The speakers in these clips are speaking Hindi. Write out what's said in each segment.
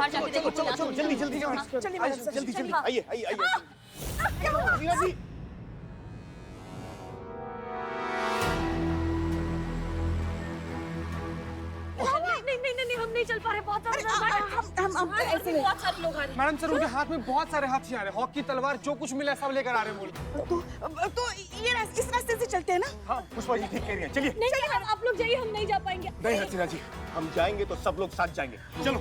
बाहर जाके देखो। चलो जल्दी जल्दी जल्दी आइए आइए आइए मीरा जी। नहीं, हम नहीं चल पा रहे, बहुत हम ऐसे बहुत सारे लोग आ रहे हैं। मैडम सर उनके हाथ में बहुत सारे हथियार है, हॉकी तलवार जो कुछ मिला सब लेकर आ रहे हैं बोल। तो ये इस रास्ते से चलते हैं ना? हाँ पुष्पा जी ठीक कह रही हैं, चलिए। नहीं, आप लोग जाइए, हम नहीं जा पाएंगे। नहीं हसीना जी, हम जाएंगे तो सब लोग साथ जाएंगे, चलो।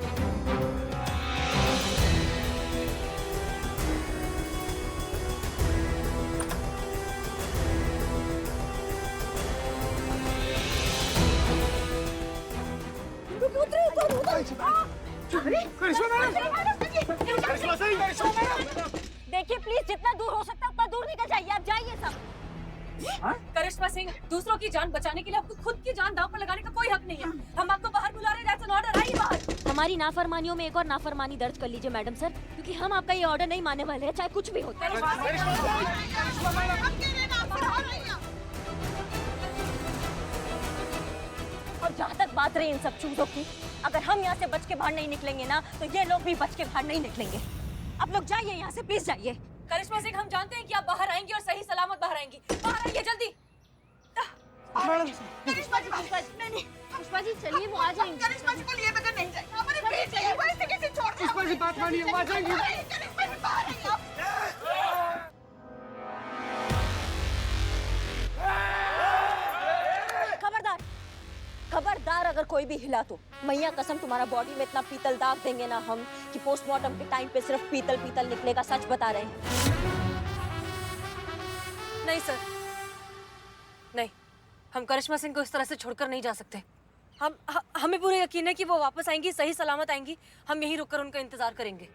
देखिए प्लीज, जितना दूर हो सकता है उतना दूर निकल जाइए, आप जाइए सब। करिश्मा सिंह, दूसरों की जान बचाने के लिए आपको खुद की जान दांव पर लगाने का कोई हक नहीं है। हम आपको बाहर बुला रहे हैं, दैट्स एन ऑर्डर, आइए बाहर। हमारी नाफरमानियों में एक और नाफरमानी दर्ज कर लीजिए मैडम सर, क्योंकि हम आपका ये ऑर्डर नहीं मानने वाले हैं, चाहे कुछ भी हो। और जहाँ तक बात रही इन सब चीजों की, अगर हम यहाँ से बच के बाहर नहीं निकलेंगे ना, तो ये लोग भी बच के बाहर नहीं निकलेंगे। आप लोग जाइए यहाँ से, प्लीज जाइए। करिश्मा सिंह, हम जानते हैं कि आप बाहर आएंगी और सही सलामत बाहर आएंगी। बाहर आइए जल्दी। करिश्मा जी, नहीं, पुष्पा जी चलिए, वो आ जाएंगे। करिश्मा जी को लिए बगैर नहीं जाएंगे। हमारे बीच में वो ऐसे कैसे छोड़ दें? पुष्पा जी बात मानिए, वो आ जाएंगे। करिश्मा जी बाहर आइए आप। खबरदार, अगर कोई भी हिला तो मैया कसम तुम्हारा बॉडी में इतना पीतल दाग देंगे ना हम, कि पोस्टमार्टम के टाइम पे सिर्फ पीतल पीतल निकलेगा। सच बता रहे हैं। नहीं सर, नहीं, हम करिश्मा सिंह को इस तरह से छोड़कर नहीं जा सकते। हमें पूरा यकीन है कि वो वापस आएंगी, सही सलामत आएंगी। हम यहीं रुककर उनका इंतजार करेंगे।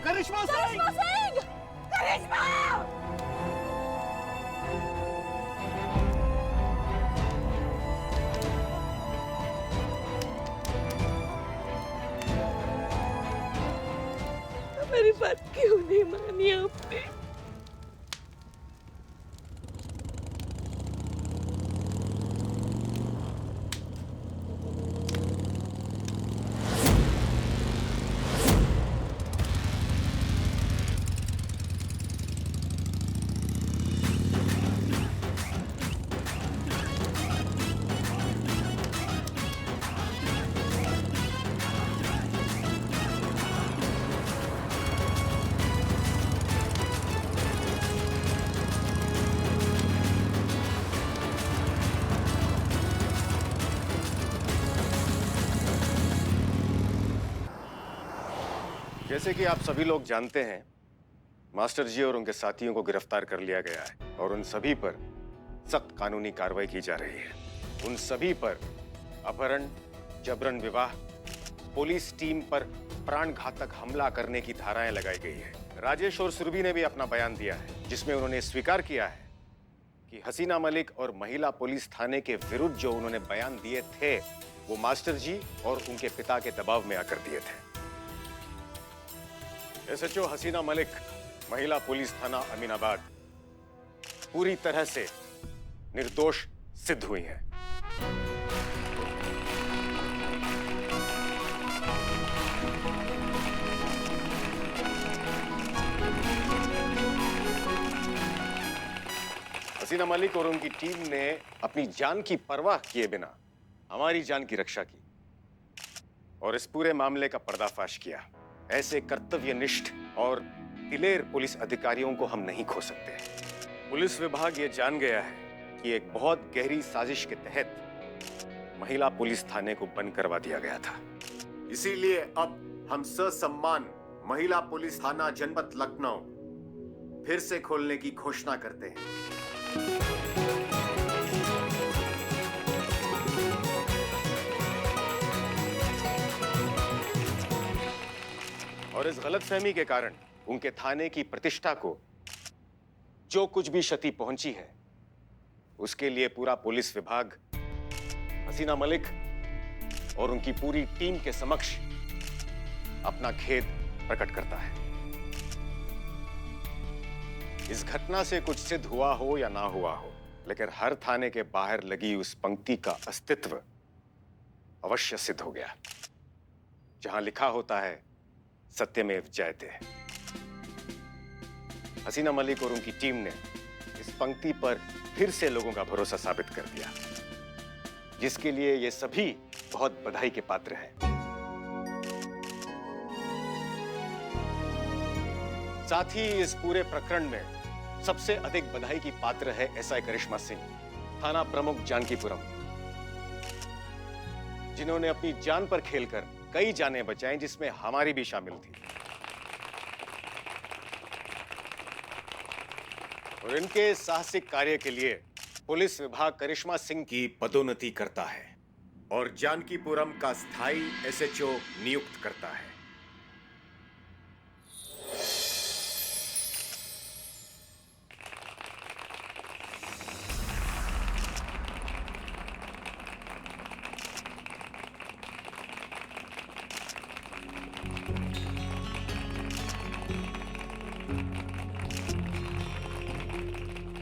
करिश्मा सिंह! करिश्मा! मेरी बात क्यों नहीं मानी आपने? जैसे कि आप सभी लोग जानते हैं, मास्टर जी और उनके साथियों को गिरफ्तार कर लिया गया है और उन सभी पर सख्त कानूनी कार्रवाई की जा रही है। उन सभी पर अपहरण, जबरन विवाह, पुलिस टीम पर प्राणघातक हमला करने की धाराएं लगाई गई है। राजेश और सुरभि ने भी अपना बयान दिया है, जिसमें उन्होंने स्वीकार किया है कि हसीना मलिक और महिला पुलिस थाने के विरुद्ध जो उन्होंने बयान दिए थे, वो मास्टर जी और उनके पिता के दबाव में आकर दिए थे। एसएचओ हसीना मलिक, महिला पुलिस थाना अमीनाबाद, पूरी तरह से निर्दोष सिद्ध हुई हैं। हसीना मलिक और उनकी टीम ने अपनी जान की परवाह किए बिना हमारी जान की रक्षा की और इस पूरे मामले का पर्दाफाश किया। ऐसे कर्तव्यनिष्ठ और दिलेर पुलिस अधिकारियों को हम नहीं खो सकते। पुलिस विभाग ये जान गया है कि एक बहुत गहरी साजिश के तहत महिला पुलिस थाने को बंद करवा दिया गया था। इसीलिए अब हम ससम्मान महिला पुलिस थाना जनपद लखनऊ फिर से खोलने की घोषणा करते हैं। और इस गलतफहमी के कारण उनके थाने की प्रतिष्ठा को जो कुछ भी क्षति पहुंची है उसके लिए पूरा पुलिस विभाग हसीना मलिक और उनकी पूरी टीम के समक्ष अपना खेद प्रकट करता है। इस घटना से कुछ सिद्ध हुआ हो या ना हुआ हो, लेकिन हर थाने के बाहर लगी उस पंक्ति का अस्तित्व अवश्य सिद्ध हो गया, जहां लिखा होता है सत्यमेव जयते। हसीना मलिक और उनकी टीम ने इस पंक्ति पर फिर से लोगों का भरोसा साबित कर दिया, जिसके लिए ये सभी बहुत बधाई के पात्र हैं। साथ ही इस पूरे प्रकरण में सबसे अधिक बधाई की पात्र है एसआई करिश्मा सिंह, थाना प्रमुख जानकीपुरम, जिन्होंने अपनी जान पर खेलकर कई जानें बचाई, जिसमें हमारी भी शामिल थी। और इनके साहसिक कार्य के लिए पुलिस विभाग करिश्मा सिंह की पदोन्नति करता है और जानकीपुरम का स्थायी एसएचओ नियुक्त करता है।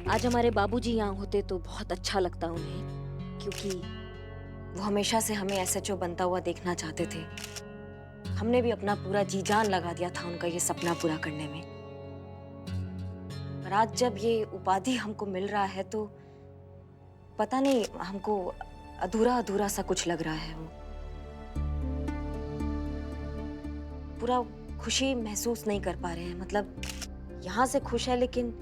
आज हमारे बाबूजी यहाँ होते तो बहुत अच्छा लगता उन्हें, क्योंकि वो हमेशा से हमें एसएचओ बनता हुआ देखना चाहते थे। हमने भी अपना पूरा जी जान लगा दिया था उनका ये सपना पूरा करने में। पर आज जब ये उपाधि हमको मिल रहा है तो पता नहीं, हमको अधूरा अधूरा सा कुछ लग रहा है। वो पूरा खुशी महसूस नहीं कर पा रहे हैं। मतलब यहाँ से खुश है लेकिन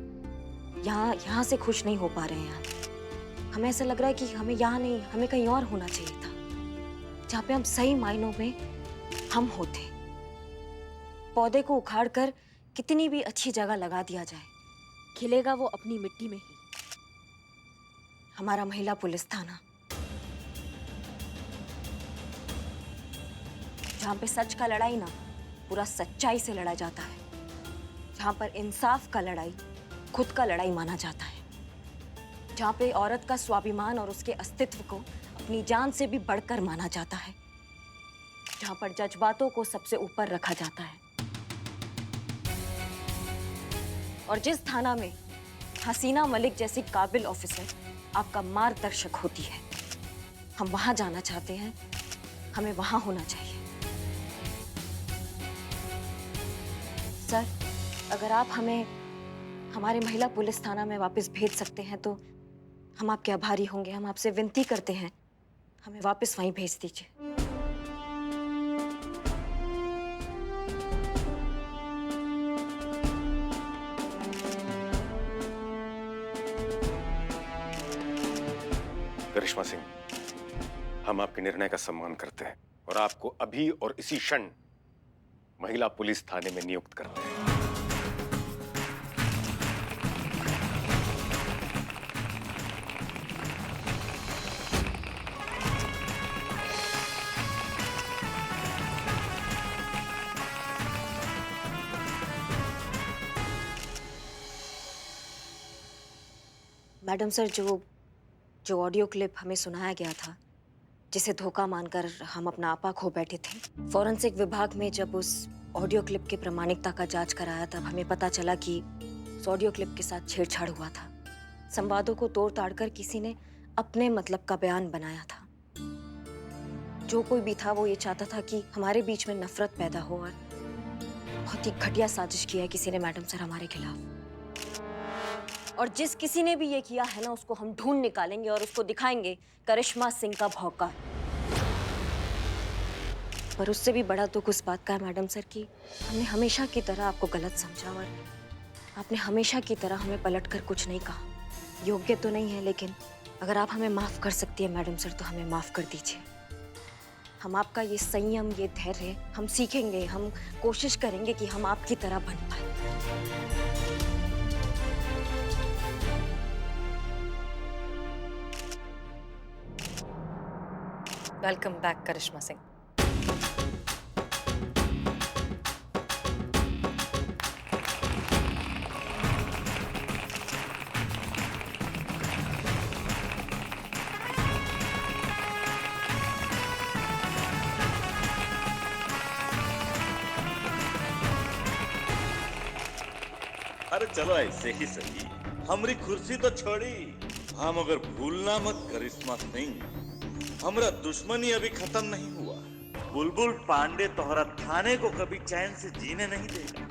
यहाँ से खुश नहीं हो पा रहे हैं। हमें ऐसा लग रहा है कि हमें यहाँ नहीं, हमें कहीं और होना चाहिए था, जहाँ पे हम सही मायनों में हम होते। पौधे को उखाड़ कर कितनी भी अच्छी जगह लगा दिया जाए, खिलेगा वो अपनी मिट्टी में ही। हमारा महिला पुलिस थाना, जहाँ पे सच का लड़ाई ना पूरा सच्चाई से लड़ा जाता है, जहाँ पर इंसाफ का लड़ाई खुद का लड़ाई माना जाता है, जहाँ पे औरत का स्वाभिमान और उसके अस्तित्व को अपनी जान से भी बढ़कर माना जाता है, जहाँ पर जज्बातों को सबसे ऊपर रखा जाता है। और जिस थाना में हसीना मलिक जैसी काबिल ऑफिसर आपका मार्गदर्शक होती है, हम वहां जाना चाहते हैं। हमें वहां होना चाहिए। सर, अगर आप हमें हमारे महिला पुलिस थाना में वापस भेज सकते हैं तो हम आपके आभारी होंगे। हम आपसे विनती करते हैं, हमें वापस वहीं भेज दीजिए। करिश्मा सिंह, हम आपके निर्णय का सम्मान करते हैं और आपको अभी और इसी क्षण महिला पुलिस थाने में नियुक्त करते हैं। मैडम सर, जो ऑडियो क्लिप हमें सुनाया गया था, जिसे धोखा मानकर हम अपना आपा खो बैठे थे, फॉरेंसिक विभाग में जब उस ऑडियो क्लिप की प्रामाणिकता का जांच कराया तब हमें पता चला कि उस ऑडियो क्लिप के साथ छेड़छाड़ हुआ था। संवादों को तोड़ ताड़ कर किसी ने अपने मतलब का बयान बनाया था। जो कोई भी था वो ये चाहता था कि हमारे बीच में नफरत पैदा हो, और बहुत ही घटिया साजिश की है किसी ने मैडम सर हमारे खिलाफ। और जिस किसी ने भी ये किया है ना, उसको हम ढूंढ निकालेंगे और उसको दिखाएंगे करिश्मा सिंह का भौकाल। पर उससे भी बड़ा दुख उस बात का है मैडम सर कि हमने हमेशा की तरह आपको गलत समझा और आपने हमेशा की तरह हमें पलटकर कुछ नहीं कहा। योग्य तो नहीं है, लेकिन अगर आप हमें माफ कर सकती है मैडम सर तो हमें माफ कर दीजिए। हम आपका ये संयम, ये धैर्य हम सीखेंगे। हम कोशिश करेंगे कि हम आपकी तरह बन पाए। वेलकम बैक करिश्मा सिंह। चलो ऐसे ही सही, हमारी कुर्सी तो छोड़ी, हम अगर भूलना मत करिश्मा सिंह, हमारा दुश्मनी अभी खत्म नहीं हुआ। बुलबुल पांडे तोहरा थाने को कभी चैन से जीने नहीं देगा।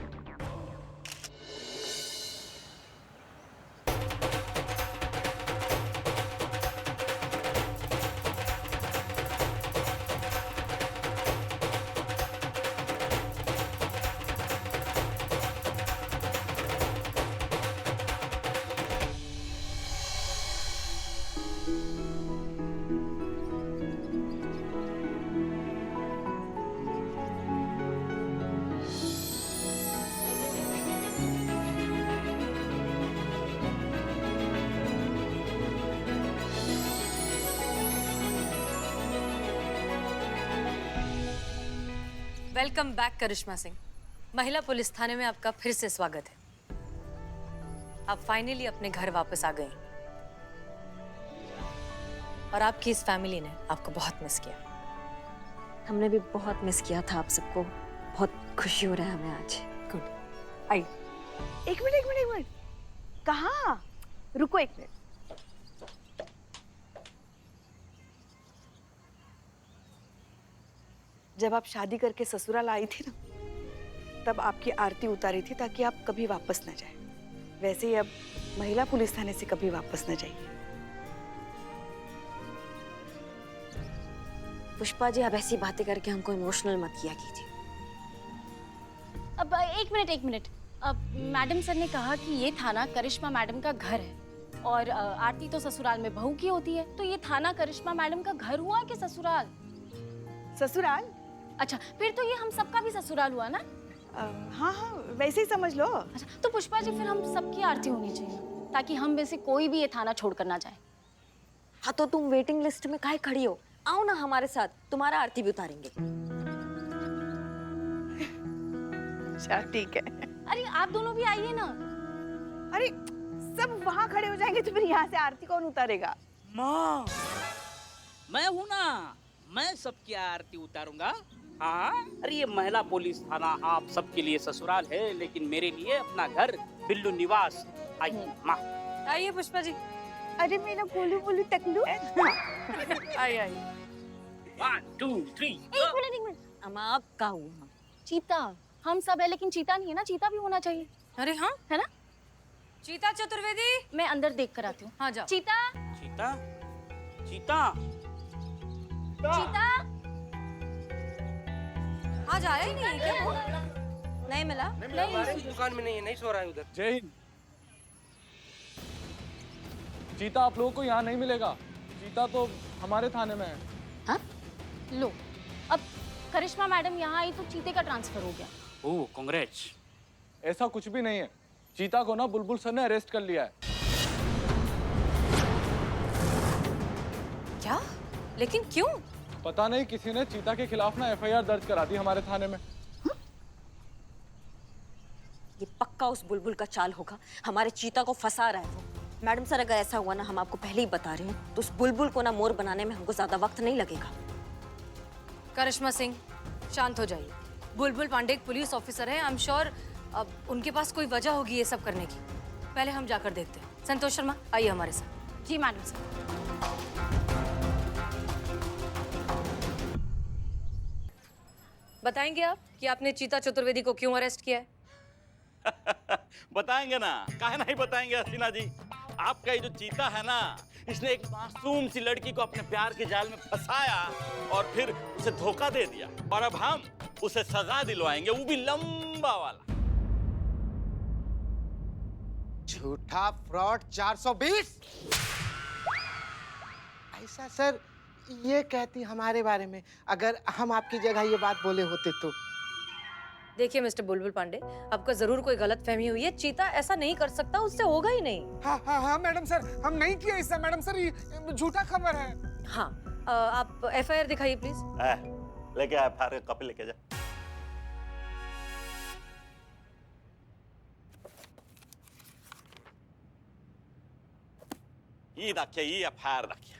वेलकम बैक करिश्मा सिंह। महिला पुलिस थाने में आपका फिर से स्वागत है। आप फाइनली अपने घर वापस आ गई और आपकी इस फैमिली ने आपको बहुत मिस किया। हमने भी बहुत मिस किया था आप सबको। बहुत खुशी हो रहा है हमें आज। गुड। आई। एक मिनट कहाँ? रुको एक मिनट। जब आप शादी करके ससुराल आई थी ना, तब आपकी आरती उतारी थी ताकि आप कभी वापस न जाए। वैसे ही अब महिला पुलिस थाने से कभी वापस न जाइए। पुष्पा जी, आप ऐसी बातें करके हमको इमोशनल मत किया कीजिए। अब एक मिनट। अब मैडम सर ने कहा कि ये थाना करिश्मा मैडम का घर है और आरती तो ससुराल में बहू की होती है, तो ये थाना करिश्मा मैडम का घर हुआ कि ससुराल? ससुराल? अच्छा, फिर तो ये हम सबका भी ससुराल हुआ ना? हाँ, वैसे ही समझ लो। अच्छा, तो पुष्पा जी फिर हम सबकी आरती होनी चाहिए ताकि हम में से कोई भी ये थाना छोड़कर ना जाए। हाँ, तो तुम वेटिंग लिस्ट में काहे खड़ी हो? आओ ना हमारे साथ, तुम्हारा आरती भी उतारेंगे। अच्छा ठीक है। अरे आप दोनों भी आइए ना। अरे सब वहाँ खड़े हो जाएंगे तो फिर यहाँ से आरती कौन उतारेगा? माँ, मैं हूँ ना, मैं सबकी आरती उतारूंगा। हाँ, अरे ये महिला पुलिस थाना आप सबके लिए ससुराल है, लेकिन मेरे लिए अपना घर बिल्लू निवास। आइए माँ। आइए पुष्पा जी। अरे मेरा बोलू टकलू। आइए। 1 2 3। एक मिनट। अम्मा, आप का हुआ? चीता, हम सब है लेकिन चीता नहीं है ना? चीता भी होना चाहिए, अरे हाँ, है ना? चीता चतुर्वेदी। मैं अंदर देख कर आती हूँ। हाँ जाओ। चीता। आज आया ही नहीं है क्या वो? नहीं मिला? नहीं, दुकान में नहीं है, नहीं सो रहा है उधर। जय हिंद। चीता आप लोगों को यहाँ नहीं मिलेगा। चीता तो हमारे थाने में है। हाँ? लो, अब करिश्मा मैडम यहाँ आई तो चीते का ट्रांसफर हो गया। ओह, कांग्रेट्स। ऐसा कुछ भी नहीं है। चीता को ना बुलबुल सर ने अरेस्ट कर लिया है। क्या? लेकिन क्यों? पता नहीं, किसी ने चीता के खिलाफ ना एफआईआर दर्ज करा दी हमारे थाने में। ये पक्का उस बुलबुल का चाल होगा। हमारे चीता को फंसा रहा है वो। मैडम सर, अगर ऐसा हुआ ना, हम आपको पहले ही बता रहे हैं, तो उस बुलबुल को ना मोर बनाने में हमको ज्यादा वक्त नहीं लगेगा। करिश्मा सिंह, शांत हो जाइए। बुलबुल पांडे एक पुलिस ऑफिसर है। आई एम श्योर अब उनके पास कोई वजह होगी ये सब करने की। पहले हम जाकर देखते हैं। संतोष शर्मा, आइए हमारे साथ। जी मैडम सर। बताएंगे आप कि आपने चीता चतुर्वेदी को क्यों अरेस्ट किया है? बताएंगे ना, काहे नहीं बताएंगे हसीना जी। आपका ये जो चीता है ना, इसने एक मासूम सी लड़की को अपने प्यार के जाल में फंसाया और फिर उसे धोखा दे दिया, और अब हम उसे सजा दिलवाएंगे, वो भी लंबा वाला। झूठा फ्रॉड 420। ऐसा सर ये कहती हमारे बारे में, अगर हम आपकी जगह ये बात बोले होते तो। देखिए मिस्टर बुलबुल पांडे, आपको जरूर कोई गलतफहमी हुई है। चीता ऐसा नहीं कर सकता, उससे होगा ही नहीं। हाँ मैडम सर, हम नहीं किया ऐसा। मैडम सर, ये झूठा खबर है। हाँ, आप एफआईआर दिखाइए प्लीज। लेके आया, फार कॉपी लेके जा। ये देखिए, ये एफआईआर देखिए।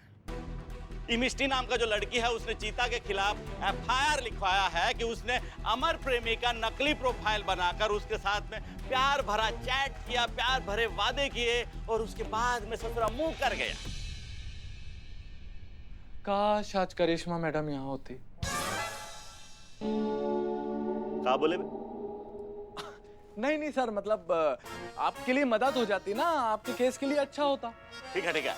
ये मिष्टी नाम का जो लड़की है उसने चीता के खिलाफ एफआईआर लिखवाया है कि उसने अमर प्रेमी का नकली प्रोफाइल बनाकर उसके साथ में प्यार भरा चैट किया, प्यार भरे वादे किए और उसके बाद में ससुरा मुंह कर गया। काश आज करिश्मा मैडम यहाँ होती। क्या बोले बे? नहीं सर, मतलब आपके लिए मदद हो जाती ना, आपके केस के लिए अच्छा होता। ठीक है ठीक है।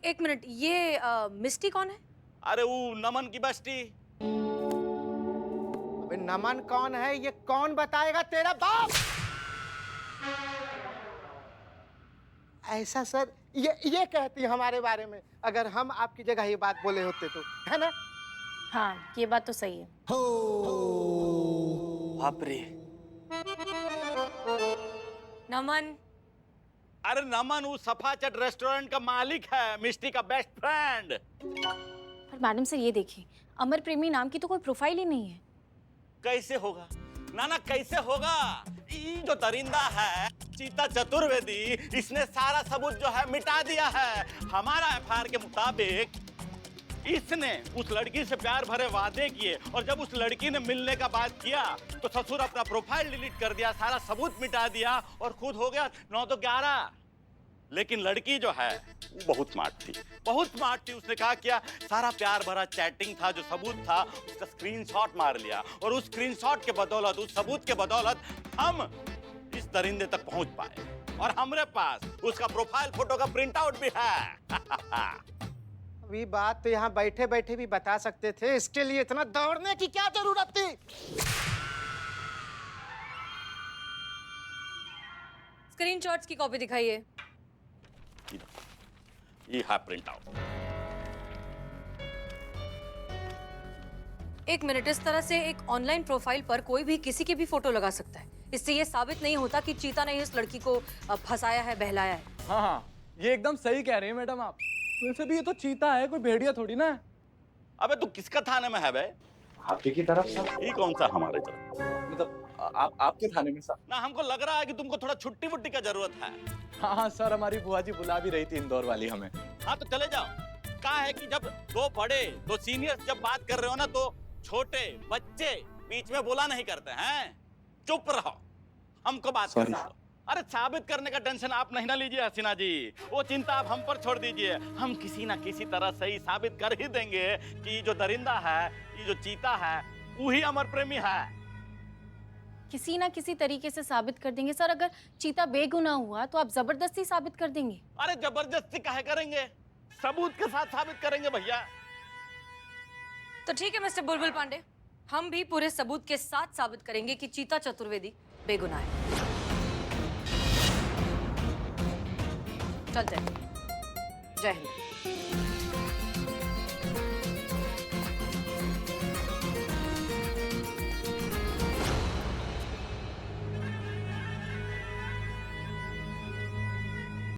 एक मिनट, ये मिस्टी कौन है? अरे वो नमन की बस्ती। अबे नमन कौन है ये कौन बताएगा? तेरा बाप। ऐसा सर ये कहती हमारे बारे में, अगर हम आपकी जगह ये बात बोले होते तो, है ना? हाँ, ये बात तो सही है। बाप रे। नमन। अरे नमन वो सफाचट रेस्टोरेंट का मालिक है, मिष्टी का बेस्ट फ्रेंड। पर मैडम सर ये देखिए, अमर प्रेमी नाम की तो कोई प्रोफाइल ही नहीं है। कैसे होगा ना कैसे होगा? ये जो दरिंदा है चीता चतुर्वेदी, इसने सारा सबूत जो है मिटा दिया है। हमारा एफआईआर के मुताबिक इसने उस लड़की से प्यार भरे वादे किए और जब उस लड़की ने मिलने का बात किया तो ससुर अपना प्रोफाइल डिलीट कर दिया, सारा सबूत मिटा दिया और खुद हो गया 9 तो 11। लेकिन लड़की जो है वो बहुत स्मार्ट थी, बहुत स्मार्ट थी। उसने कहा क्या, सारा प्यार भरा चैटिंग था, जो सबूत था उसका स्क्रीनशॉट मार लिया और उस स्क्रीनशॉट के बदौलत, उस सबूत के बदौलत हम इस दरिंदे तक पहुंच पाए और हमारे पास उसका प्रोफाइल फोटो का प्रिंट आउट भी है। अभी बात तो यहाँ बैठे बैठे भी बता सकते थे, इसके लिए इतना दौड़ने की क्या जरूरत थी? स्क्रीनशॉट्स की कॉपी दिखाइए। ये है प्रिंट आउट। एक मिनट, इस तरह से एक ऑनलाइन प्रोफाइल पर कोई भी किसी की भी फोटो लगा सकता है। इससे ये साबित नहीं होता कि चीता ने इस लड़की को फंसाया है, बहलाया है। हाँ, ये एकदम सही कह रही है मैडम आप। वैसे भी ये तो चीता है, कोई भेड़िया थोड़ी ना है। अबे तू किसका थाने में है बे? आपकी की तरफ सर। ये कौन सा हमारे तरफ? मतलब आपके थाने में सर। ना हमको लग रहा है कि तुमको थोड़ा छुट्टी वुट्टी का जरूरत है। हाँ सर, हमारी बुआ जी बुला भी रही थी इंदौर वाली हमें। हाँ तो चले जाओ। क्या है कि जब दो बड़े, दो सीनियर जब बात कर रहे हो ना तो छोटे बच्चे बीच में बोला नहीं करते हैं। चुप रहो, हमको बात करने दो। अरे साबित करने का टेंशन आप नहीं ना लीजिए हसीना जी, वो चिंता आप हम पर छोड़ दीजिए। हम किसी ना किसी तरह से ही साबित कर ही देंगे कि जो दरिंदा है, ये जो चीता है, वही अमर प्रेमी है। किसी ना किसी तरीके से साबित कर देंगे सर। अगर चीता बेगुनाह हुआ तो आप जबरदस्ती साबित कर देंगे? अरे जबरदस्ती काहे करेंगे, सबूत के साथ साबित करेंगे भैया। तो ठीक है मिस्टर बुलबुल पांडे, हम भी पूरे सबूत के साथ साबित करेंगे कि चीता चतुर्वेदी बेगुनाह है। चलते हैं। जय हिंद।